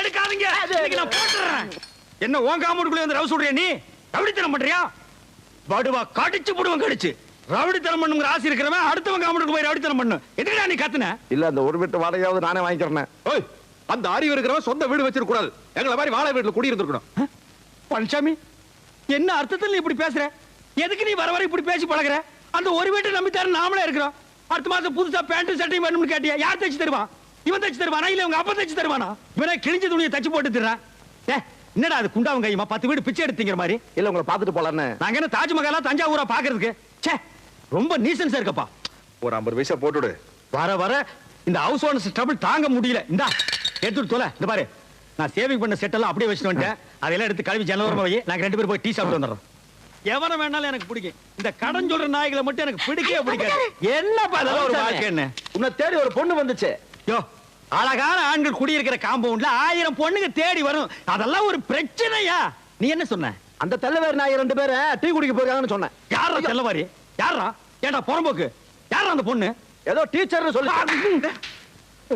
எடுக்காதீங்க. இன்னைக்கு நான் போட்டுறேன். என்ன உன் காம்பவுண்டுக்குள்ள வந்து ரவுஸ் விடுறியா நீ? ரவுடித்தனம் பண்றியா? வடுவா கடிச்சு போடுவன் கடிச்சு. ரவுடித்தனம் பண்ணுங்கிற ஆசை இருக்கிறவன் அடுத்தவன் காம்பவுண்டுக்கு போய் ரவுடித்தனம் பண்ணு. எதுக்குடா நீ கத்துன? இல்ல அந்த ஒரு வீட்டு வாடகையாவது நானே வாங்கிக்கிறேன். ஓய், அந்த அறிவு இருக்கிறவன் சொந்த வீடு வச்சிருக்க கூடாது. எங்களை மாதிரி வாழை வீட்டுல குடி இருந்திருக்கணும். பழனிசாமி, என்ன அர்த்தத்தில் நீ இப்படி பேசுற? எதுக்கு நீ வர வர இப்படி பேசி பழகுற? அந்த ஒரு வீட்டை நம்பித்தாரு நாமளே இருக்கிறோம். அடுத்த மாசம் புதுசா பேண்ட் சட்டையும் வேணும்னு கேட்டியா? யார் தைச்சு தருவான்? இவன் தைச்சு தருவானா இல்ல உங்க அப்பா தைச்சு தருவானா? இவனே கிழிஞ்ச துணியை தச்சு போட்டு தர்றான். என்னடா அது குண்டாவும் கையுமா 10 வீடு பிச்சை எடுத்தீங்கிற மாதிரி? இல்ல உங்களை பாத்துட்டு போலான்னு. நாங்க என்ன தாஜ்மஹாலா தஞ்சாவூரா பாக்குறதுக்கு? ச்சே, ரொம்ப நீசன்ஸா இருக்கப்பா. ஒரு 50 பைசா போட்டுடு. வர வர இந்த ஹவுஸ் ஓனர்ஸ் ட்ரபிள் தாங்க முடியல. இந்தா எடுத்துட்டு தொலை. இந்த பாரு, நான் சேவிங் பண்ண செட் எல்லாம் அப்படியே வச்சுட்டு வந்துட்டேன். அதெல்லாம் எடுத்து கழுவி ஜனவரமா வை. நாங்க 2 பேரும் போய் டீ சாப்பிட்டு வந்துடுறோம். எவனை வேணாலும் எனக்கு பிடிக்கும். இந்த கடன் சொல்ற நாய்களை மட்டும் எனக்கு பிடிக்கவே பிடிக்காது. என்னப்பா அதெல்லாம் ஒரு வாழ்க்கை? என்ன உன்னை தேடி ஒரு பொண்ணு வந்துச்சு. யோ, அழகான ஆண்கள் குடியிருக்கிற காம்பவுண்ட்ல 1000 பொண்ணுங்க தேடி வரும். அதெல்லாம் ஒரு பிரச்சனையா? நீ என்ன சொன்ன? அந்த தெல்லவேறு நாய் 2 பேரை டீ குடிக்க போயிருக்காங்கன்னு சொன்னேன். யாரா தெல்லவாரி? யாரா? ஏண்டா புறம்போக்கு? யாரா அந்த பொண்ணு? ஏதோ டீச்சர்னு சொல்லி.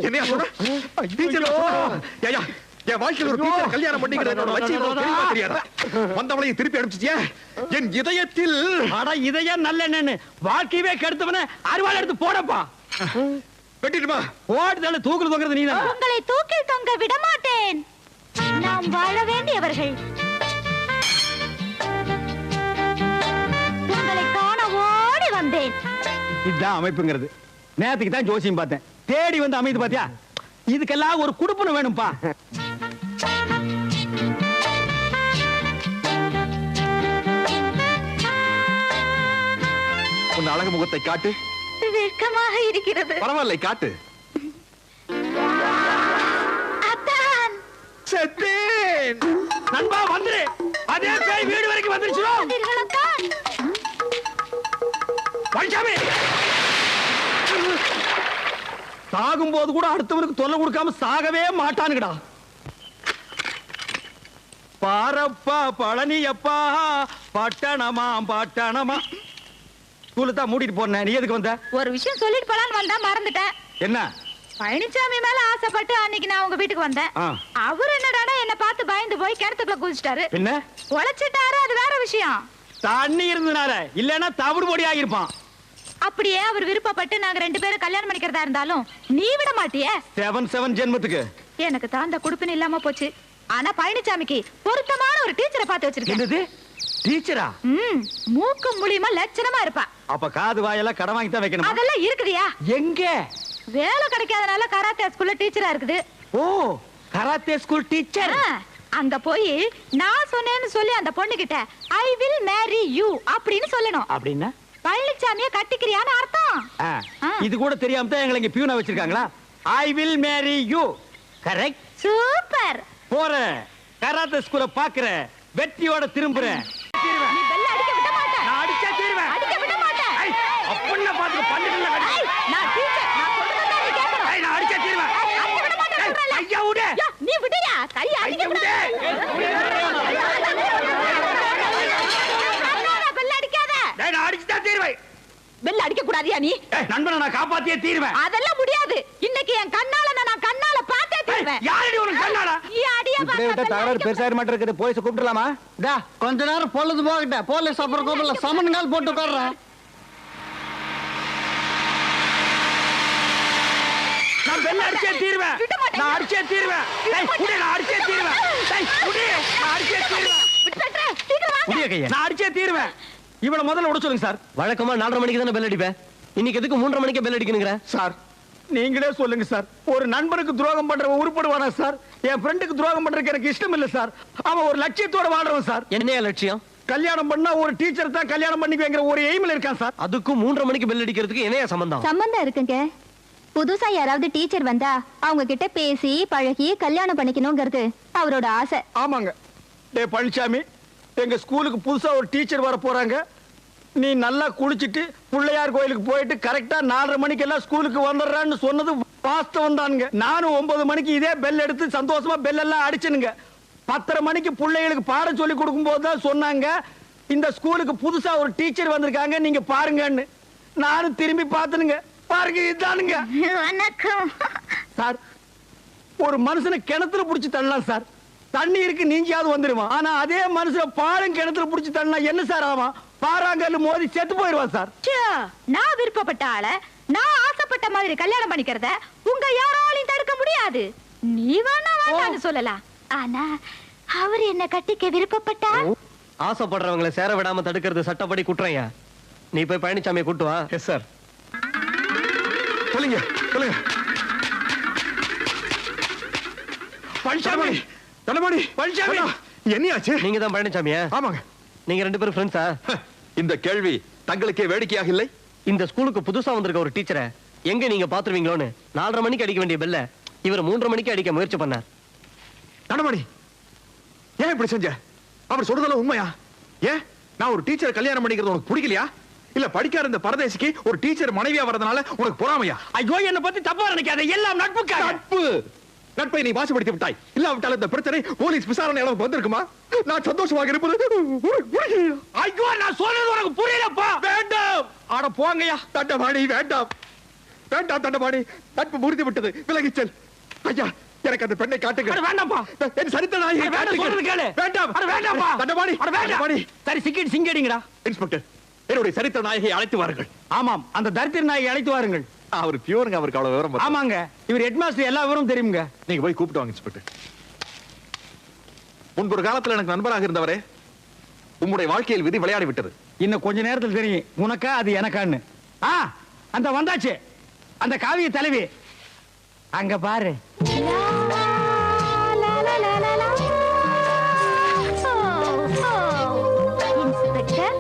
என்னையா சொல்ற? டீச்சர் ஐயா, என் வாழ்க்கையில் ஒரு டீச்சர் கல்யாணம் பண்ணிக்கிறது என்னோட லட்சியம் தெரியாதா? வந்தவளையும் திருப்பி அனுப்பிச்சிட்டியா? என் இதயத்தில் அட இதயம் நல்ல என்னன்னு வாழ்க்கையவே கெடுத்தவன அறுவாள் எடுத்து போடப்பா. வெட்டிடுமா? ஓடுதல தூக்குறது தொங்குறது நீ தான். உங்களை தூக்கில் தொங்க விட மாட்டேன். நாம் வாழ வேண்டியவர்கள். உங்களை காண ஓடி வந்தேன். இதுதான் அமைப்புங்கிறது. நேத்துக்கு தான் ஜோசியம் பார்த்தேன். தேடி வந்து அமைது பாத்தியா? இதுக்கெல்லாம் ஒரு குடுப்பனை வேணும்பா. உன் அழகு முகத்தை காட்டு. வெட்கமாக இருக்கிறது. பரவாயில்லை, காட்டு. அத்தான், செத்தேன். நண்பா வந்துரு. அதே பேய் வீடு வரைக்கும் வந்துருச்சு. அத்தான். பழனிசாமி, சாகும் போது கூட அடுத்தவனுக்கு தொல்லை கொடுக்காம சாகவே மாட்டானுங்கடா. பாரப்பா பழனியப்பா பட்டணமா பட்டணமா. ஸ்கூலுக்கு தான் மூடிட்டு போனேன். நீ எதுக்கு வந்த? ஒரு விஷயம் சொல்லிட்டு போலான்னு வந்தா மறந்துட்டேன். என்ன? பழனிசாமி மேல ஆசைப்பட்டு அன்னைக்கு நான் உங்க வீட்டுக்கு வந்தேன். அவர் என்னடானா என்ன பார்த்து பயந்து போய் கிணத்துக்குள்ள குதிச்சிட்டாரு. என்ன? உழைச்சிட்டாரு, அது வேற விஷயம். தண்ணி இருந்தனால, இல்லன்னா தவிடு பொடி ஆகிருப்பான். அப்படியே அவர் விருப்பப்பட்டு நாங்க 2 பேரும் கல்யாணம் பண்ணிக்கிறதா இருந்தாலும் நீ விட மாட்டியே? 7 ஜென்மத்துக்கு எனக்கு தான் அந்த குடுப்பின் இல்லாம போச்சு. ஆனா பழனிசாமிக்கு பொருத்தமான ஒரு டீச்சரை பார்த்து வச்சிருக்கேன். என்னது? டீச்சரா? மூக்கு மூலியமா லட்சணமா இருப்பா. அப்ப காது வாயெல்லாம் கடன் வாங்கி தான் வைக்கணும். அதெல்லாம் இருக்குதியா? எங்க? வேலை கிடைக்காதனால கராத்தே ஸ்கூல்ல டீச்சரா இருக்குது. ஓ, கராத்தே ஸ்கூல் டீச்சர். அங்க போய் நான் சொன்னேன்னு சொல்லி அந்த பொண்ணு கிட்ட ஐ வில் மேரி யூ அப்படின்னு சொல்லணும். அப்படின்னா பழனிசாமிய கட்டிக்கிறியான்னு அர்த்தம். இது கூட தெரியாம தான் எங்களை இங்க பியூனா வச்சிருக்காங்களா? I will marry you. Correct. Super. போறேன், கராத்தே ஸ்கூல பாக்குறேன், வெற்றியோட திரும்புறேன். நீ பெல்ல அடிக்க விட மாட்டே. நான் அடிச்சா தீருவேன். அடிக்க விட மாட்டே. அப்பண்ண பாத்து பண்ணிடல. நான் டீச்சர், நான் சொல்றத நீ கேட்கணும். நான் அடிச்சா தீருவேன். அடிக்க விட மாட்டே சொல்றல. ஐயா விடு. நீ விடுயா. கைய அடிக்க விடு. பெல்ல அடிக்காத. நான் அடிச்சா தீருவேன். பெல்ல அடிக்க கூடாதியா நீ? நண்பனை நான் காப்பாத்தியே தீருவேன். அதெல்லாம் முடியாது. இன்னைக்கு என் கண்ணால நான் கண்ணால பார்த்தே தீருவேன். யாரடி உனக்கு கண்ணால? நீ அடியா இப்படியே விட்டா தகராறு பெருசாயிர மாட்டே இருக்குது. போலீஸ் கூப்பிடலாமா? டா கொஞ்ச நேரம் பொழுது போகட்ட. போலீஸ் அப்புறம் கூப்பிடல. சமன்கால் போட்டு உட்கார்றேன். நான் பெல்ல அடிச்சே தீருவேன். நான் அடிச்சே தீருவேன். டேய் குடி, நான் அடிச்சே தீருவேன். டேய் குடி, நான் அடிச்சே தீருவேன். விட்டுறே. சீக்கிரம் வாங்க. குடிய கைய. நான் அடிச்சே தீருவேன். இவள முதல்ல விட சொல்லுங்க சார். வழக்கமா 4:30 மணிக்கு தானே பெல் அடிப்பேன். இன்னைக்கு எதுக்கு 3:30 மணிக்கு பெல் அடிக்கணுங்கற? சார் நீங்களே சொல்லுங்க சார். ஒரு நண்பருக்கு துரோகம் பண்றவன் உருப்படுவானா சார்? என் ஃப்ரெண்டுக்கு துரோகம் பண்றதுக்கு எனக்கு இஷ்டம் இல்ல சார். அவன் ஒரு லட்சியத்தோட வாழ்றவன் சார். என்னைய லட்சியம்? கல்யாணம் பண்ணா ஒரு டீச்சர் தான் கல்யாணம் பண்ணிக்குவேங்கிற ஒரு எய்ம்ல இருக்கான் சார். அதுக்கும் 3:30 மணிக்கு பெல் அடிக்கிறதுக்கு என்னைய சம்பந்தம்? சம்பந்தம் இருக்குங்க. புதுசா யாராவது டீச்சர் வந்தா அவங்க கிட்ட பேசி பழகி கல்யாணம் பண்ணிக்கணுங்கிறது அவரோட ஆசை. ஆமாங்க. டே பழனிசாமி, எங்க ஸ்கூலுக்கு புதுசா ஒரு டீச்சர் வர போறாங்க. நீ நல்லா குளிச்சிட்டு பிள்ளையார் கோயிலுக்கு போயிட்டு கரெக்டா 4:30 மணிக்கு எல்லாம் ஸ்கூலுக்கு வந்துடுறான்னு சொன்னது வாஸ்தவம் தானுங்க. நானும் 9 மணிக்கு இதே பெல் எடுத்து சந்தோஷமா பெல் எல்லாம் அடிச்சனுங்க. 10:30 மணிக்கு பிள்ளைகளுக்கு பாடம் சொல்லி கொடுக்கும் போது தான் சொன்னாங்க இந்த ஸ்கூலுக்கு புதுசா ஒரு டீச்சர் வந்திருக்காங்க, நீங்க பாருங்கன்னு. நானும் திரும்பி பார்த்தனுங்க. பாருங்க, இதுதானுங்க. வணக்கம் சார், ஒரு மனுஷனை கிணத்துல புடிச்சு தள்ளலாம் சார், தண்ணி இருக்கு நீஞ்சியாவது வந்துருமா. ஆனா அதே மனுஷன் பாலும் கிணத்துல புடிச்சு தள்ளனா என்ன சார் ஆவான்? பாறாங்கல்ல மோதி செத்து போயிடுவான் சார். நான் விருப்பப்பட்ட ஆள நான் ஆசைப்பட்ட மாதிரி கல்யாணம் பண்ணிக்கிறத உங்க யாராலையும் தடுக்க முடியாது. நீ வேணா வேண்டாம்னு சொல்லலாம், ஆனா அவர் என்ன கட்டிக்க விருப்பப்பட்டா ஆசைப்படுறவங்களை சேர விடாம தடுக்கிறது சட்டப்படி குற்றம்யா. நீ போய் பழனிசாமியை கூட்டு வா. Yes sir. சொல்லுங்க சொல்லுங்க. பழனிசாமி, தண்டபாணி, பழனிசாமி. என்னையாச்சு? நீங்க தான் பழனிசாமியா? ஆமாங்க. நீங்க 2 பேரும் ஃப்ரெண்ட்ஸா? இந்த கேள்வி தங்களுக்கே வேடிக்கையாக இல்லை? இந்த ஸ்கூலுக்கு புதுசா வந்திருக்க ஒரு டீச்சரை எங்க நீங்க பாத்துருவீங்களோன்னு 4:30 மணிக்கு அடிக்க வேண்டிய பெல்ல இவர் 3:30 மணிக்கு அடிக்க முயற்சி பண்ணார். தண்டபாணி, ஏன் இப்படி செஞ்ச? அவர் சொல்றதெல்லாம் உண்மையா? ஏன் நான் ஒரு டீச்சர் கல்யாணம் பண்ணிக்கிறது உனக்கு பிடிக்கலையா? இல்ல படிக்காத இந்த பரதேசிக்கு ஒரு டீச்சர் மனைவியா வரதுனால உனக்கு பொறாமையா? ஐயோ, என்ன பத்தி தப்பா நினைக்காத, எல்லாம் நட்புக்காக. நட்பு நட்பை நீ வாசிப்படுத்தி விட்டாய். இல்லாவிட்டால் இந்த பிரச்சனை போலீஸ் விசாரணை அளவுக்கு வந்திருக்குமா? நான் சந்தோஷமாக இருப்பது. ஐயோ, நான் சொல்றது உனக்கு புரியலப்பா. வேண்டாம். ஆட போங்கய்யா. தண்டபாணி வேண்டாம், வேண்டாம் தண்டபாணி. நட்பு முறிந்து விட்டது, விலகிச் செல். ஐயா, எனக்கு அந்த பெண்ணை காட்டுங்க. அட வேண்டாம்ப்பா. என் சரித்திர நாயகி அட வேண்டாம், சொல்றது கேளு. வேண்டாம். அட வேண்டாம்ப்பா. தண்டபாணி, அட வேண்டாம். தண்டபாணி. சரி, சிக்கிட்டு சிங்கடிங்கடா. இன்ஸ்பெக்டர், என்னுடைய சரித்திர நாயகியை அழைத்து வாருங்கள். ஆமாம், அந்த தரித்திர நாயை அழைத்து வாருங்கள். அவர் பியூருங்க, அவருக்கு அவ்வளவு விவரம் பத்தாது. ஆமாங்க, இவர் ஹெட்மாஸ்டர், எல்லா விவரம் தெரியுங்க. நீங்க போய் கூப்பிட்டு வாங்க இன்ஸ்பெக்டர். முன்பு ஒரு காலத்துல எனக்கு நண்பராக இருந்தவரே, உம்முடைய வாழ்க்கையில் விதி விளையாடி விட்டது. இன்னும் கொஞ்ச நேரத்தில் தெரியும் உனக்கா அது எனக்கான்னு. அந்த வந்தாச்சு அந்த காவிய தலைவி, அங்க பாரு. இன்ஸ்பெக்டர்,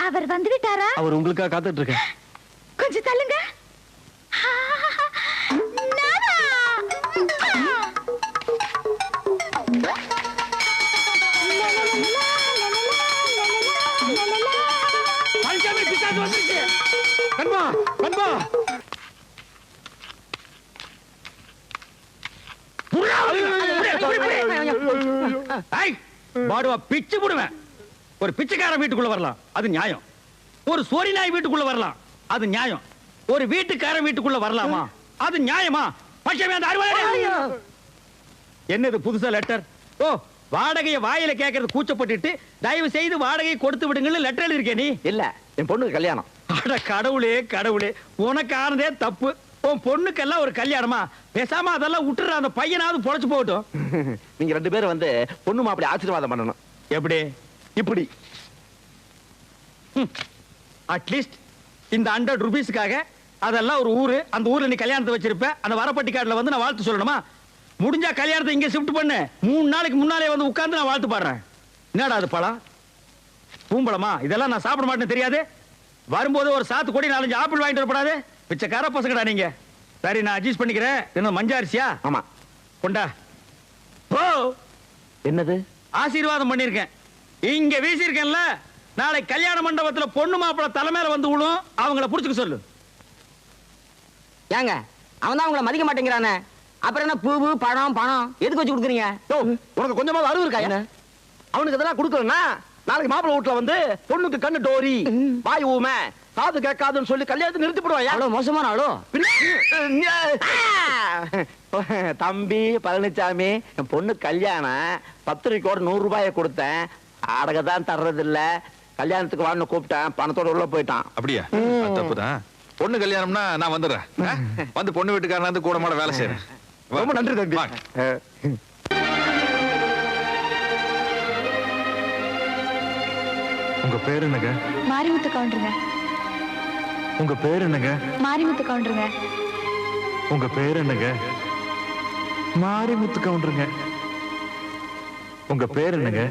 அவர் வந்து விட்டாரா? அவர் உங்களுக்காக காத்துட்டு இருக்கேன். கொஞ்சம் தள்ளுங்க. நானா? பழனிசாமி பிசாசு வந்துருச்சு. நண்பா, நண்பா. பாடுவா பிச்சு போடுவேன். ஒரு பிச்சைக்காரன் வீட்டுக்குள்ள வரலாம், அது நியாயம். ஒரு சோரி நாய் வீட்டுக்குள்ள வரலாம், அது நியாயம். ஒரு வீட்டுக்காரன் வீட்டுக்குள்ள வரலாமா, அது நியாயமா? பச்சைமே அந்த அறுவாளை. என்னது புதுசா லெட்டர்? ஓ, வாடகையை வாயில கேட்கறது கூச்சப்பட்டுட்டு தயவு செய்து வாடகை கொடுத்து விடுங்கன்னு லெட்டர் எழுதிருக்கே நீ. இல்ல, என் பொண்ணுக்கு கல்யாணம். அட கடவுளே கடவுளே, உனக்கு ஆனதே தப்பு. உன் பொண்ணுக்கெல்லாம் ஒரு கல்யாணமா? பேசாம அதெல்லாம் விட்டுற, அந்த பையனாவது பொழைச்சு போகட்டும். நீங்க 2 பேரும் வந்து பொண்ணு மாப்பிள்ளை ஆசீர்வாதம் பண்ணணும். எப்படி? இப்படி அட்லீஸ்ட் இந்த 100 ரூபீஸ்க்காக அதெல்லாம் ஒரு ஊரு, அந்த ஊர்ல நீ கல்யாணத்தை வச்சிருப்ப. அந்த வரப்பட்டி கார்டுல வந்து நான் வாழ்த்து சொல்லணுமா? முடிஞ்சா கல்யாணத்தை இங்க ஷிஃப்ட் பண்ணு. 3 நாளைக்கு முன்னாலே வந்து உட்கார்ந்து நான் வாழ்த்து பாடுறேன். என்னடா அது பழம்? பூம்பழமா? இதெல்லாம் நான் சாப்பிட மாட்டேன்னு தெரியாது? வரும்போது ஒரு சாத்து கொடி 4-5 ஆப்பிள் வாங்கிட்டு வரப்படாது? பிச்சைக்கார பசங்கடா நீங்க. சரி, நான் அட்ஜஸ்ட் பண்ணிக்கிறேன். என்ன மஞ்சாரிசியா? ஆமா. கொண்டா. ஓ, என்னது? ஆசீர்வாதம் பண்ணிருக்கேன். இங்க வீசிருக்கேன்ல, நாளை கல்யாண மண்டபத்துல பொண்ணு மாப்பிள தலைமையில வந்து விழும். அவங்கள புடிச்சுக்க சொல்லு. ஏங்க, அவன் தான் உங்களை மதிக்க மாட்டேங்கிறானே, அப்புறம் என்ன பூவு பழம் பணம் எதுக்கு வச்சு கொடுக்குறீங்க? உனக்கு கொஞ்சமா அறிவு இருக்கா? என்ன அவனுக்கு இதெல்லாம் கொடுக்கலன்னா நாளைக்கு மாப்பிள்ளை வீட்டுல வந்து பொண்ணுக்கு கண்ணு டோரி, வாய் ஊமை, காது கேட்காதுன்னு சொல்லி கல்யாணத்தை நிறுத்தி போடுவாயா? அவ்வளவு மோசமான ஆளோ? தம்பி பழனிசாமி, என் பொண்ணு கல்யாணம், பத்திரிக்கையோட 100 ரூபாயை கொடுத்தேன். அடகதான் தர்றது இல்ல. கல்யாணத்துக்கு வான்னு கூப்பிட்டேன், பணத்தோட உள்ள போயிட்டான். அப்படியா? தப்புதான். பொண்ணு கல்யாணம்னா நான் வந்துடுறேன். வந்து பொண்ணு வீட்டுக்காரன் வந்து கூட மாட வேலை செய்யறேன். ரொம்ப நன்றி தம்பி. உங்க பேர் என்னங்க? மாரிமுத்து கவுண்டருங்க. உங்க பேர் என்னங்க? மாரிமுத்து கவுண்டருங்க. உங்க பேர் என்னங்க? மாரிமுத்து கவுண்டருங்க. உங்க பேர் என்னங்க?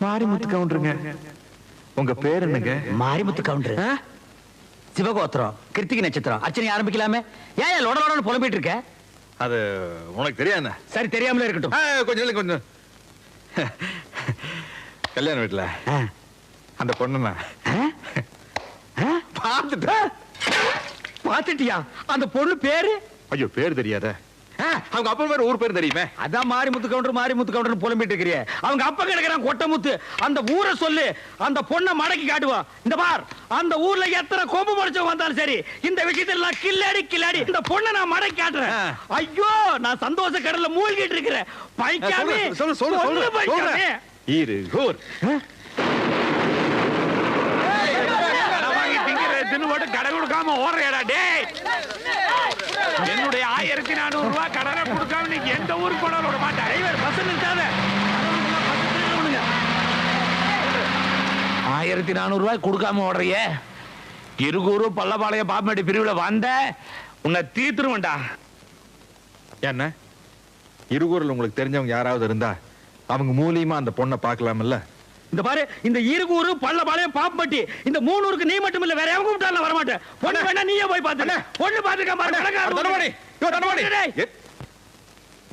மாரிமுத்து கவுண்டருங்க. உங்க பேர் என்னங்க? மாரிமுத்து கவுண்டர், சிவகோத்திரம், கிருத்திகை நட்சத்திரம். அர்ச்சனை ஆரம்பிக்கலாமே. ஏன் லொடலோடன்னு புலம்பிட்டு இருக்க? அது உனக்கு தெரியாது. சரி, தெரியாமலே இருக்கட்டும். கொஞ்சம் இல்லை, கொஞ்சம். கல்யாண வீட்டுல அந்த பொண்ணு பார்த்துட்டியா? அந்த பொண்ணு பேரு? ஐயோ, பேர் தெரியாத. அவங்க அப்பா பேர் ஊர் பேர் தெரியுமே. அதான் மாரிமுத்து கவுண்டர் புலம்பிட்டு இருக்கிறியே. அவங்க அப்பா கிடக்குறான் கொட்டமுத்து. அந்த ஊரை சொல்லு, அந்த பொண்ணை மடக்கி காட்டுவான். இந்த பார், அந்த ஊர்ல எத்தனை கொம்பு முடிச்சவங்க வந்தாலும் சரி, இந்த விஷயத்துல நான் கில்லாடி இந்த பொண்ணை நான் மடக்கி காட்டுறேன். ஐயோ, நான் சந்தோஷ கடல்ல மூழ்கிட்டு இருக்கிறேன். பைக்காமே சொல்லு. இரு ஊர் கடை கொடுக்காம ஓடுறா டேய். என்னுடைய 1400 ரூபாய் கடனை கொடுக்காம நீங்க எந்த ஊருக்கு போனாலும் விட மாட்டேன். 1400 ரூபாய் கொடுக்காம ஓடுறிய. இருகூரு பல்லபாளைய பாப்பமேடி பிரிவுல வந்த உன்னை தீத்துருவேன்டா. என்ன இருகூரில் உங்களுக்கு தெரிஞ்சவங்க யாராவது இருந்தா அவங்க மூலியமா அந்த பொண்ணை பார்க்கலாம்ல? இந்த பாரு, இந்த இருகூரு பல்லபாளையம் பாப்பட்டி இந்த 3 ஊருக்கு நீ மட்டும் இல்ல, வேற எவங்க கூப்பிட்டாலும் வர மாட்டேன். பொண்ணு வேணா நீயே போய் பாத்து. பொண்ணு பாத்துக்க பாரு.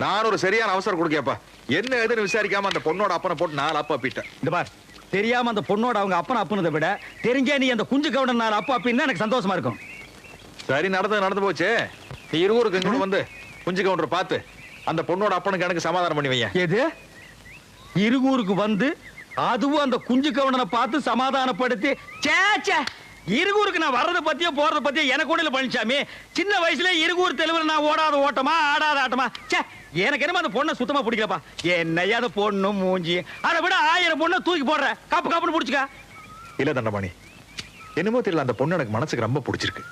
நான் ஒரு சரியான அவசரம் கொடுக்கப்பா. என்ன எதுன்னு விசாரிக்காம அந்த பொண்ணோட அப்பனை போட்டு 4 அப்பா பீட்டேன். இந்த பார், தெரியாம அந்த பொண்ணோட அவங்க அப்பனை அப்புனதை விட தெரிஞ்சே நீ அந்த குஞ்சு கவுண்டன் 4 அப்பா அப்படின்னு எனக்கு சந்தோஷமா இருக்கும். சரி, நடந்து போச்சு. நீ இருகூருக்கு எங்க வந்து குஞ்சு கவுண்டர் பார்த்து அந்த பொண்ணோட அப்பனுக்கு எனக்கு சமாதானம் பண்ணி வைய. எது? இருகூருக்கு வந்து அதுவும் அந்த குஞ்சு கவுண்டனை பார்த்து சமாதானப்படுத்தி? சேச்சே, இருகூருக்கு நான் வர்றதை பத்தியோ போறதை பத்தியோ எனக்கு ஒண்ணு இல்ல பழனிசாமி. சின்ன வயசுல இருகூர் தெலுங்குல நான் ஓடாத ஓட்டமா ஆடாத ஆட்டமா. சே, எனக்கு என்னமோ அந்த பொண்ணை சுத்தமா பிடிக்கலப்பா. என்னையா அந்த பொண்ணு மூஞ்சி, அதை விட 1000 பொண்ணை தூக்கி போடுற. காப்புன்னு பிடிச்சுக்க. இல்ல தண்டபாணி, என்னமோ தெரியல, அந்த பொண்ணு எனக்கு மனசுக்கு ரொம்ப பிடிச்சிருக்கு.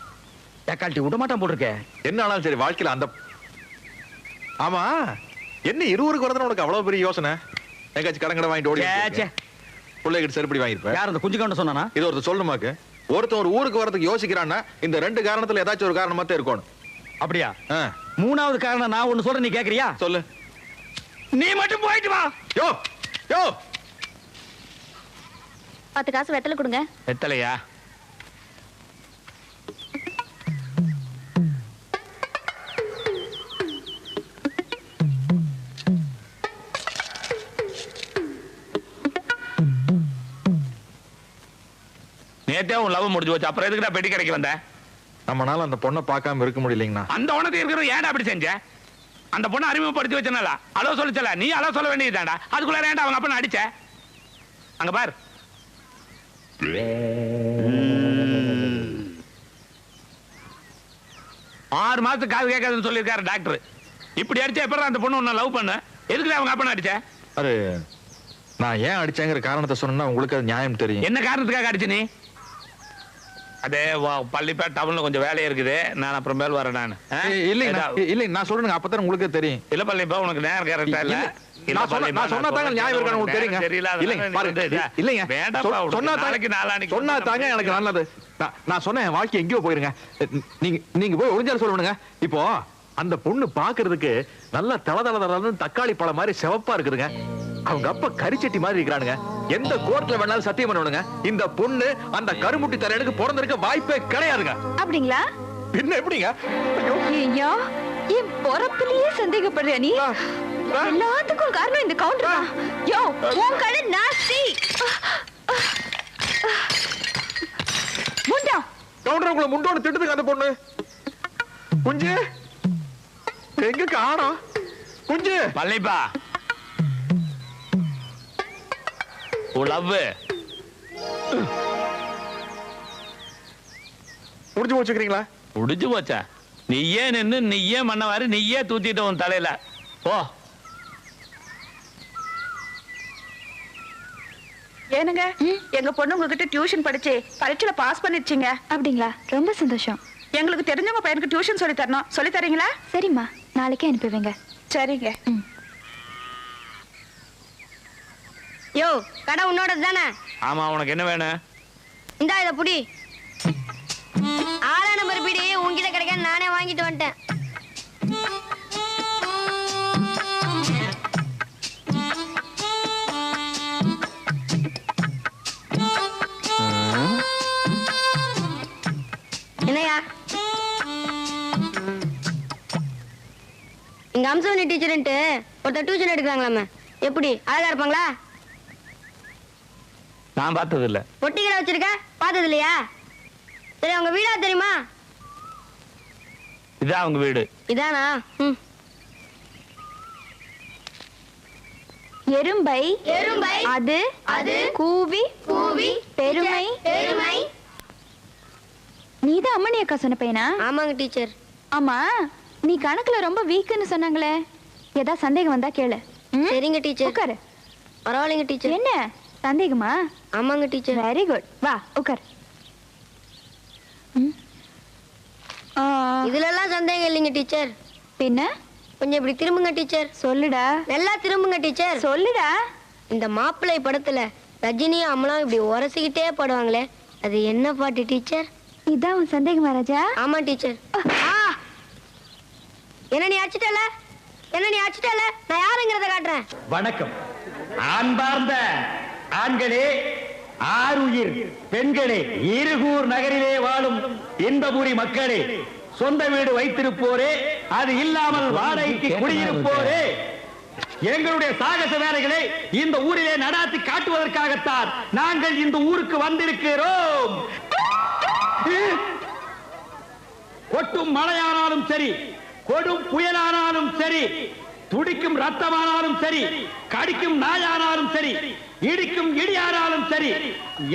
தக்காளி விட மாட்டான் போட்டிருக்க. என்ன ஆனாலும் சரி, வாழ்க்கையில அந்த ஆமா என்ன இருவருக்கு வரதுன்னு உனக்கு அவ்வளவு பெரிய யோசனை? எங்காச்சும் கடங்கடை வாங்கிட்டு ஓடி பிள்ளைகிட்ட செருப்படி வாங்கிருப்பேன். யார் அந்த குஞ்சு கவுண்டன் சொன்னானா? இது ஒருத்தர் சொல்லுமாக்கு. ஒருத்தன் ஒரு ஊருக்கு வரதுக்கு யோசிக்கிறான்னா இந்த 2 காரணத்துல ஏதாச்சும் ஒரு காரணமா தான் இருக்கணும். அப்படியா? 3வது காரணம் நான் ஒண்ணு சொல்றேன், நீ கேக்குறியா? சொல்லு. நீ மட்டும் போயிட்டு வா. யோ யோ 10 காசு வெத்தலை கொடுங்க. வெத்தலையா? நேத்தே உன் லவ் முடிஞ்சு போச்சு, அப்புறம் எதுக்குடா பெட்டி கடைக்கு வந்த? நம்மனால அந்த பொண்ணை பார்க்காம இருக்க முடியலைங்கண்ணா. அந்த உனக்கு இருக்கிற ஏன்டா அப்படி செஞ்ச? அந்த பொண்ணை அறிமுகப்படுத்தி வச்சனால அளவு சொல்லிச்சல, நீ அளவு சொல்ல வேண்டியதுதான்டா. அதுக்குள்ள ஏன்டா அவங்க அப்பனை அடிச்ச? அங்க பார், 6 மாசத்துக்கு காது கேட்காதுன்னு சொல்லியிருக்காரு டாக்டர். இப்படி அடிச்சா எப்படி அந்த பொண்ணு உன்னை லவ் பண்ண? எதுக்குடா அவங்க அப்பனை அடிச்ச? அது நான் ஏன் அடிச்சேங்கிற காரணத்தை சொன்னா உங்களுக்கு அது நியாயம் தெரியும். என்ன காரணத்துக்காக அடிச்சு நீ? அதே பள்ளிப்பேட் டவுன்ல கொஞ்சம் வேலையா இருக்குது, நான் அப்புறம் மேல் வரேன். நான் இல்ல நான் சொல்றேன், அப்பதான் உங்களுக்கு தெரியும். இல்ல பள்ளிப்பா, உனக்கு நேரம் கரெக்டா இல்ல. நான் சொன்னா தாங்க நியாயம் இருக்கான்னு உங்களுக்கு தெரியுங்க. இல்லைங்க, சொன்னா தாங்க எனக்கு நல்லது. நான் சொன்னேன், என் வாழ்க்கை எங்கேயோ போயிருங்க. நீங்க போய் ஒளிஞ்சாலும் சொல்லுங்க. இப்போ அந்த பொண்ணு பாக்குறதுக்கு நல்லா தளதள தக்காளி பழம் மாதிரி சிவப்பா இருக்குதுங்க. அவங்க அப்பா கரிச்சட்டி மாதிரி இருக்கிறானுங்க. எந்த கோர்ட்ல வேணாலும் சத்தியம் பண்ணுவானுங்க, இந்த பொண்ணு அந்த கருமுட்டி தலையனுக்கு பிறந்திருக்க வாய்ப்பே கிடையாதுங்க. அப்படிங்களா? பின்ன எப்படிங்க? ஐயோ, என் பொறப்பிலேயே சந்தேகப்படுறியா நீ? எல்லாத்துக்கும் காரணம் இந்த கவுண்டர் தான். யோ, உன் கடை நாஸ்தி. முண்டா கவுண்டர் உங்களை முண்டோன்னு திட்டுதுங்க அந்த பொண்ணு. குஞ்சு எங்க காணோம்? குஞ்சு பள்ளிப்பா, லவ் முடிஞ்சு போச்சுக்கிறீங்களா? முடிஞ்சு போச்சா? நீயே நின்னு நீயே மண்ணவாரு நீயே தூத்திட்ட உன் தலையில. போ. ஏனுங்க, எங்க பொண்ணு உங்ககிட்ட டியூஷன் படிச்சு பரீட்சையில பாஸ் பண்ணிடுச்சுங்க. அப்படிங்களா? ரொம்ப சந்தோஷம். எங்களுக்கு தெரிஞ்சவங்க பையனுக்கு டியூஷன் சொல்லி தரணும். சொல்லி தரீங்களா? சரிம்மா, நாளைக்கே அனுப்புவீங்க. சரிங்க. யோ, கடை உன்னோட தானே? ஆமா, உனக்கு என்ன வேணும்? இந்தா இத புடி. 6 நம்பர் பீடி உன்கிட்ட கிடைக்க நானே வாங்கிட்டு வந்துட்டேன். என்னையா இங்க அம்சவனி டீச்சர்ன்ட்டு ஒருத்தர் டியூஷன் எடுக்கிறாங்களாமே. எப்படி, அழகா இருப்பாங்களா? நான் பார்த்தது இல்ல. பொட்டி கடை வச்சிருக்க, பார்த்தது இல்லையா? சரி, அவங்க வீடா தெரியுமா? இதான் அவங்க வீடு. இதானா? எறும்பை எறும்பை அது அது கூவி கூவி பெருமை பெருமை. நீதான் அம்மணி அக்கா சொன்ன பையனா? ஆமாங்க டீச்சர். ஆமா, நீ கணக்குல ரொம்ப வீக்குன்னு சொன்னாங்களே, ஏதா சந்தேகம் வந்தா கேளு. சரிங்க டீச்சர். உட்காரு. பரவாயில்லைங்க டீச்சர். என்ன சந்தேகமா? ஆமாங்க டீச்சர். வெரி குட், வா உட்காரு. இதுலலாம் சந்தேகம் இல்லைங்க டீச்சர். பின்ன கொஞ்சம் இப்படி திரும்புங்க டீச்சர். சொல்லுடா. நல்லா திரும்புங்க டீச்சர். சொல்லுடா. இந்த மாப்பிள்ளை படத்துல ரஜினியும் அமலாம் இப்படி உரசிக்கிட்டே பாடுவாங்களே, அது என்ன பாட்டு டீச்சர்? இதான் உன் சந்தேகமா ராஜா? ஆமா டீச்சர். என்ன நீ அடிச்சிட்டல? நான் யாருங்கிறத காட்டுறேன். வணக்கம் அன்பார்ந்த ஆண்களே, ஆருயிர் பெண்களே, இருகூர் நகரிலே வாழும் இன்பபுரி மக்களே, சொந்த வீடு வைத்திருப்போரே, அது இல்லாமல் வாடகைக்கு குடியிருப்போரே, எங்களுடைய சாகச வேலைகளை இந்த ஊரிலே நடாத்தி காட்டுவதற்காகத்தான் நாங்கள் இந்த ஊருக்கு வந்திருக்கிறோம். கொட்டும் மழையானாலும் சரி, கொடும் புயலானாலும் சரி, துடிக்கும் ரத்தமானாலும் சரி, கடிக்கும் நாயானாலும் சரி, இடிக்கும் இடியானாலும் சரி,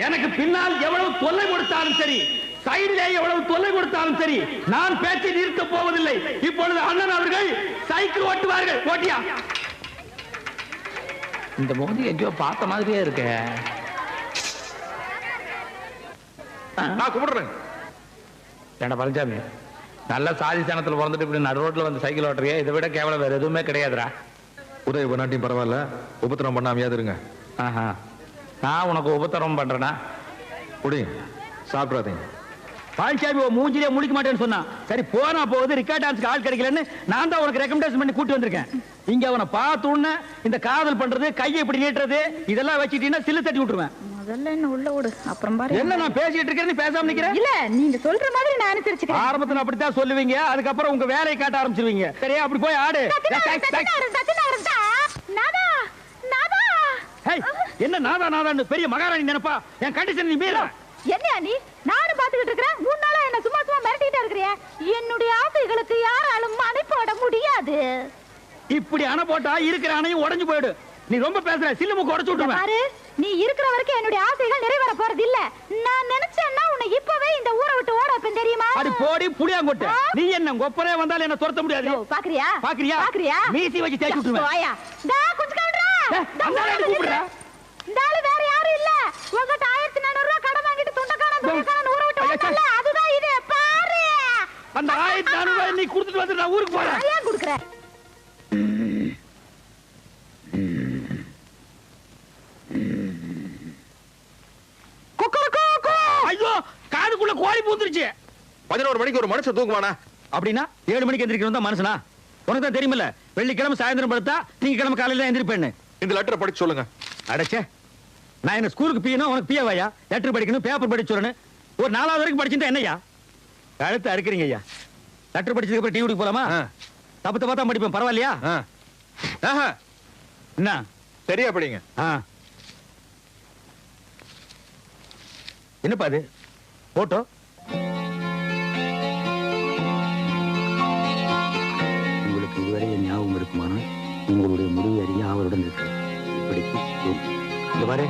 எனக்கு பின்னால் எவ்வளவு தொல்லை கொடுத்தாலும் சரி, சைடிலே எவ்வளவு தொல்லை கொடுத்தாலும் சரி, நான் பேச்சை நிறுத்த போவதில்லை. இப்பொழுது அண்ணன் அவர்கள் சைக்கிள் ஓட்டுவார்கள். ஓட்டியா? இந்த மோதி எங்கேயோ பார்த்த மாதிரியே இருக்கு. நான் கும்பிடுறேன். ஏண்டா பழனிசாமி, நல்ல சாதி சனத்துல பிறந்துட்டு இப்படி நடு ரோட்ல வந்து சைக்கிள் ஓட்டுறியா? இதை விட கேவலம் வேற எதுவுமே கிடையாதுடா. உதவி பண்ணாட்டியும் பரவாயில்ல, உபத்திரம் பண்ணாமையாவது இருங்க. ஆஹா, நான் உனக்கு உபத்திரம் பண்றேனா? குடிங்க, சாப்பிடாதீங்க. பழனிசாமி மூஞ்சிலே முடிக்க மாட்டேன்னு சொன்னான். சரி போனா போகுது, ரிக்கார்ட் டான்ஸ்க்கு ஆள் கிடைக்கலன்னு நான் தான் உனக்கு ரெக்கமெண்டேஷன் பண்ணி கூட்டி வந்திருக்கேன். இங்க அவனை பார்த்த உடனே இந்த காதல் பண்றது, கையை இப்படி நீட்டுறது, இதெல்லாம் வச்சுட்டீங்கன்னா சில்லு தட்டி விட்டுருவேன். முதல்ல என்ன உள்ள விடு, அப்புறம் பாரு. என்ன நான் பேசிட்டு இருக்கேன்னு பேசாம நிக்கிறேன்? இல்ல, நீங்க சொல்ற மாதிரி நான் அனுசரிச்சுக்கிறேன். ஆரம்பத்துல அப்படித்தான் சொல்லுவீங்க, அதுக்கப்புறம் உங்க வேலையை காட்ட ஆரம்பிச்சிருவீங்க. சரியா? அப்படி போய் ஆடு. என்ன நாதா நாதான்னு பெரிய மகாராணி நினைப்பா? என் கண்டிஷன் நீ மீற. என்ன நீ? நானும் பாத்துக்கிட்டு இருக்கிறேன். 3 நாளா என்ன சும்மா சும்மா மிரட்டிட்டே இருக்கிறியா? என்னுடைய ஆசைகளுக்கு யாராலும் அணை போட முடியாது. இப்படி அணை போட்டா இருக்கிற அணையும் உடைஞ்சு போயிடு. நீ ரொம்ப பேசுற, சில்லு மூக்கு உடைச்சு விட்டுருவேன். பாரு, நீ இருக்கிற வரைக்கும் என்னுடைய ஆசைகள் நிறைவேற போறது இல்ல. நான் நினைச்சேன்னா உன்னை இப்பவே இந்த ஊரை விட்டு ஓட வைப்பேன், தெரியுமா? அடி போடி புளியாங்கொட்டை. நீ என்ன கொப்பரே வந்தாலும் என்ன துரத்த முடியாது. பாக்குறியா? பாக்குறியா? பாக்குறியா? மீசி வச்சு தேய்ச்சு விட்டுருவேன். போயா. டா கொஞ்சம் கவுண்டரா. அந்த ஆளு கூப்பிடுறா. இந்த ஆளு வேற யாரும் இல்ல. உங்ககிட்ட 1400 ரூபாய் கடன் வாங்கிட்டு துண்டக்காரன் ஊரை விட்டு ஓடல. அதுதான் இது, பாரு. அந்த 1400 ரூபாய் நீ கொடுத்துட்டு வந்து நான் ஊருக்கு போறேன். ஏன் குடுக்குற? ஐயோ, காதுக்குள்ள கோழி பூந்துருச்சு. 11 மணிக்கு ஒரு மனுஷன் தூங்குவானா? அப்படின்னா 7 மணிக்கு எந்திரிக்கணும் தான் மனுஷனா? உனக்கு தான் தெரியுமில்ல, வெள்ளிக்கிழமை சாயந்தரம் படுத்தா திங்கக்கிழமை காலையில எந்திரிப்பேன்னு. இந்த லெட்டரை படிச்சு சொல்லுங்க. அடைச்சே, நான் என்ன ஸ்கூலுக்கு பியனும் உனக்கு பியவாயா? லெட்டர் படிக்கணும், பேப்பர் படிச்சு சொல்லணும். ஒரு 4வது வரைக்கும் படிச்சுட்டா என்னையா கழுத்து அறுக்கிறீங்க ஐயா? லெட்டர் படிச்சதுக்கு அப்புறம் டீ குடிக்க போலாமா? தப்பு பார்த்தா படிப்பேன், பரவாயில்லையா? என்ன சரியா படிங்க. என்னப்பா அது போட்டோ? உங்களுக்கு இதுவரை என் ஞாபகம் இருக்குமானா உங்களுடைய முடிவு அறிய அவருடன் இருக்கு. பாரு,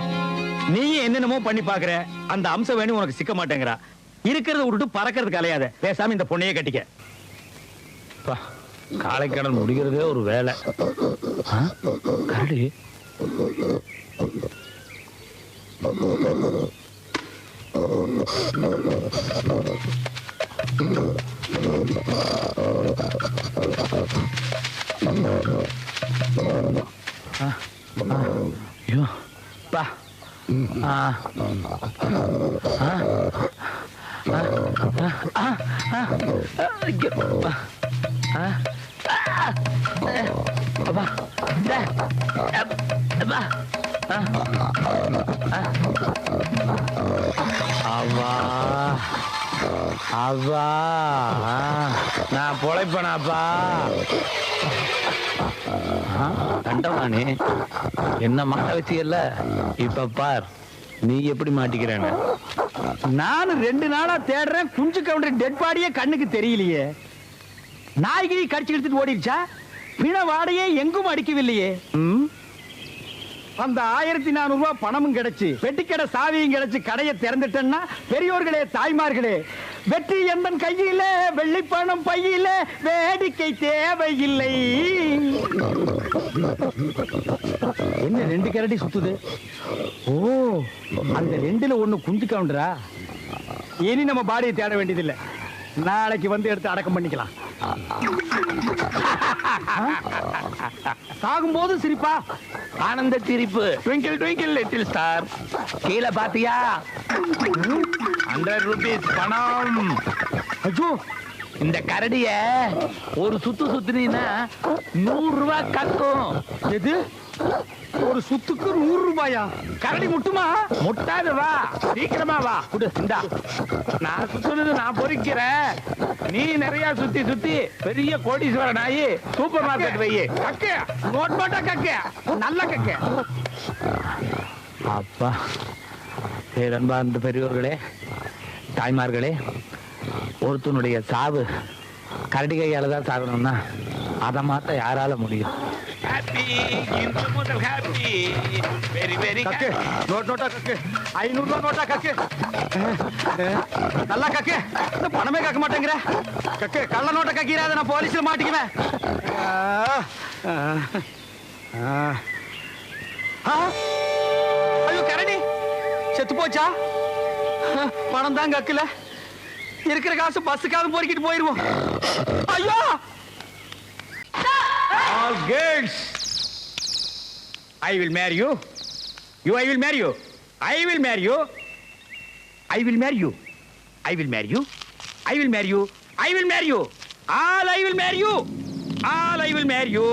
நீ என்னென்னமோ பண்ணி பாக்குற, அந்த அம்சம் வேணும் உனக்கு சிக்க மாட்டேங்கிறா. இருக்கிறத விட்டுட்டு பறக்கிறதுக்கு அலையாத. பேசாம இந்த பொண்ணையே கட்டிக்க. காலை கடன் முடிக்கிறதே ஒரு வேலை. கரடி ஐயோ பா. அவா நான் பொழைப்பனாப்பா. கண்டவானே என்ன மாட்ட வச்சியல்ல, இப்ப பார் நீ எப்படி மாட்டிக்கிறேன்னு. நானும் 2 நாளா தேடுறேன், குஞ்சு கவுண்டர் டெட் பாடியே கண்ணுக்கு தெரியலையே. நாய்கிரி கடிச்சு எடுத்துட்டு ஓடிடுச்சா? பிண வாடையே எங்கும் அடிக்கவில்லையே. அந்த 1400 ரூபாய் பணமும் கிடைச்சு வெட்டிக்கடை சாவியும் கிடைச்சு கடையை திறந்துட்டேன்னா பெரியோர்களே தாய்மார்களே வெற்றி எந்தன் கையிலே வெள்ளி பணம் பையிலே வேடிக்கை தேவையில்லை. என்ன 2 கரடி சுத்துது? ஓ, அந்த 2ல 1 குஞ்சு கவுண்டரா? இனி நம்ம பாடியை தேட வேண்டியதில்லை, நாளைக்கு வந்து எடுத்து அடக்கம் பண்ணிக்கலாம். சாகும்போது சிரிப்பா? ஆனந்த சிரிப்பு. Twinkle twinkle little star. கீழே பாத்தியா? 100 ரூபீஸ் பணம். ஐயோ, இந்த கரடிய ஒரு சுத்து சுத்துனீன்னா 100 ரூபாய் கக்கும். எது? ஒரு சுத்துக்கு 100 ரூபாயா? கரடி முட்டுமா? முட்டாது, வா சீக்கிரமா வா. குடு, இந்தா. நான் சுத்துனது நான் பொறிக்கிறேன், நீ நிறைய சுத்தி சுத்தி பெரிய கோடீஸ்வரன் ஆகி சூப்பர் மார்க்கெட் வையே. கக்க நோட் போட்டா கக்க, நல்ல கக்க. அப்பா, பேரன்பார்ந்த பெரியோர்களே தாய்மார்களே, ஒருத்தனுடைய சாவு கரடி கையால தான் சாகணும்னா அதை மாத்த யாரால முடியும்? கக்கு நோட் நோட்டா கக்கு, 500 ரூபாய் நோட்டா கக்கு. நல்லா கக்கு, பணமே கக்க மாட்டேங்கிற. கக்கு கள்ள நோட்டை கக்கிறாத, நான் போலீஸ்ல மாட்டிக்குவேன். ஐயோ, கரடி செத்து போச்சா? பணம் தான் கக்கல, இருக்கிற காசு பஸ்ஸுக்காவது பொறுக்கிட்டு போயிருவோம். ஐயோ! All girls, I will marry you. I will marry you. I will marry you. I will marry you. I will marry you. I will marry you. I will marry you. All I will marry you. All I will marry you.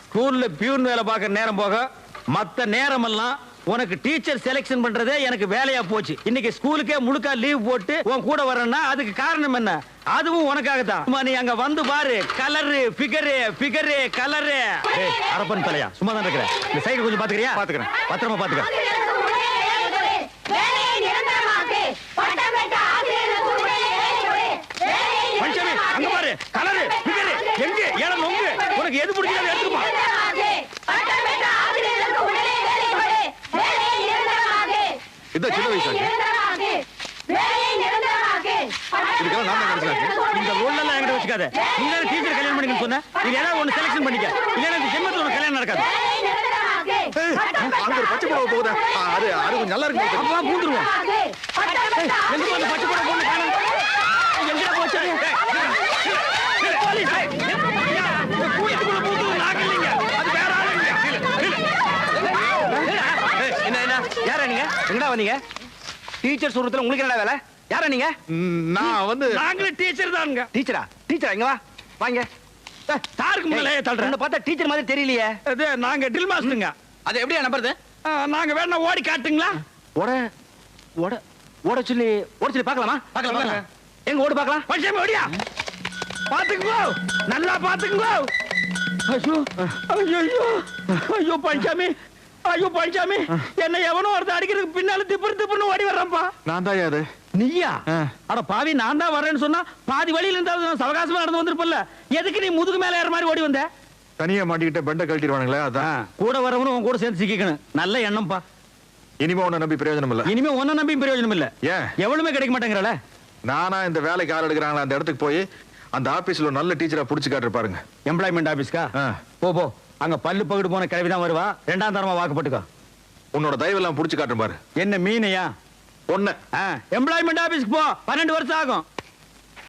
ஸ்கூல்ல peon வேலை பார்க்க நேரம் போக மத்த நேரமெல்லாம் உனக்கு teacher selection பண்றதே எனக்கு வேலையா போச்சு. இன்னைக்கு ஸ்கூலுக்கே முழுக்கா லீவ் போட்டு உன் கூட வரேன்னா அதுக்கு காரணம் என்ன? அதுவும் உனக்காக தான். நீ அங்க வந்து பாரு, கலரு ஃபிகரு கலரு. அரப்பன் தலையா, சும்மா தான் இருக்கிறேன். இந்த சைக்கிள் கொஞ்சம் பாத்துக்கிறியா? பாத்துக்கிறேன், பத்திரமா பாத்துக்க. பஞ்சமி, அங்க பாரு, கலரு ஃபிகரு எங்க இடம் நொங்கு, உனக்கு எது பிடிச்சதோ எடுத்துப்பா. இந்த சின்ன வயசு இதுக்கெல்லாம் நான் தான் கிடைச்சாச்சு. இந்த ரோல் எல்லாம் என்கிட்ட வச்சுக்காத. நீ தானே டீச்சர் கல்யாணம் பண்ணிக்கன்னு சொன்ன. இது ஏதாவது ஒண்ணு செலக்ஷன் பண்ணிக்க, இல்லைன்னா இந்த ஜென்மத்துல உனக்கு கல்யாணம் நடக்காது. அங்க ஒரு பச்சை புடவை போகுது, அது கொஞ்சம் நல்லா இருக்கு. அப்பா பூந்துருவோம். எங்க அந்த பச்சை புடவை பொண்ணு காணோம்? எங்கடா போச்சு? போலீஸ் கூட்டத்துக்குள்ள பூந்து நாங்க இல்லைங்க, அது வேற ஆளுங்க. என்ன யாரா நீங்க? எங்கடா வந்தீங்க? டீச்சர் சொல்றதுல உங்களுக்கு என்னடா வேலை? யாரா நீங்க? நான் வந்து நாங்களே டீச்சர் தானுங்க. டீச்சரா? டீச்சரா, இங்க வா, வாங்க. சாருக்கு முன்னாலே தள்ளுறேன். உன்னை பார்த்தா டீச்சர் மாதிரி தெரியலையே. அது நாங்க ட்ரில் மாஸ்டருங்க. அது எப்படியா நம்புறது? நாங்க வேணா ஓடி காட்டுங்களா? ஓட ஓட ஓட சொல்லி பார்க்கலாமா? பார்க்கலாம். எங்க ஓடு பார்க்கலாம். பஞ்சமி ஓடியா, பாத்துக்கோ, நல்லா பாத்துக்கோ. ஐயோ ஐயோ ஐயோ பஞ்சாமி, ஐயோ பஞ்சாமி, என்ன எவனோ ஒருத்தர் அடிக்கிறதுக்கு பின்னால திப்புன்னு ஓடி வர்றப்பா. நான் தான் அது. நீயா? அட பாவி, நான் தான் வரேன்னு சொன்னா பாதி வழியில இருந்தாலும் சவகாசமா நடந்து வந்திருப்பல்ல. எதுக்கு நீ முதுகு மேல ஏற மாதிரி ஓடி வந்த? தனியா மாட்டிக்கிட்ட பெண்டை கழட்டிடுவானுங்களே, அதான். கூட வரவனும் உன் கூட சேர்ந்து சிக்கணும். நல்ல எண்ணம்ப்பா. இனிமே உன்னை நம்பி பிரயோஜனம் இல்ல. இனிமே உன்னை நம்பி பிரயோஜனம் இல்ல. ஏன்? எவ்வளவுமே கிடைக்க மாட்டேங்கிறல. நானா இந்த வேலைக்கு ஆள் எடுக்கிறாங்களா அந்த இடத்துக்கு போய் அந்த ஆபீஸ்ல நல்ல டீச்சரா புடிச்சு காட்டுற பாருங்க. எம்ப்ளாய்மெண்ட் ஆபீஸ்க்கா? போ அங்க பல்லு பகுடு போன கிழவிதான் வருவா. 2ஆம் தரமா வாக்குப்பட்டுக்கோ. உன்னோட தயவெல்லாம் புடிச்சு காட்டுற பாரு. என்ன மீனையா? ஒண்ணு எம்ப்ளாய்மெண்ட் ஆபீஸ்க்கு போ. 12 வருஷம் ஆகும்.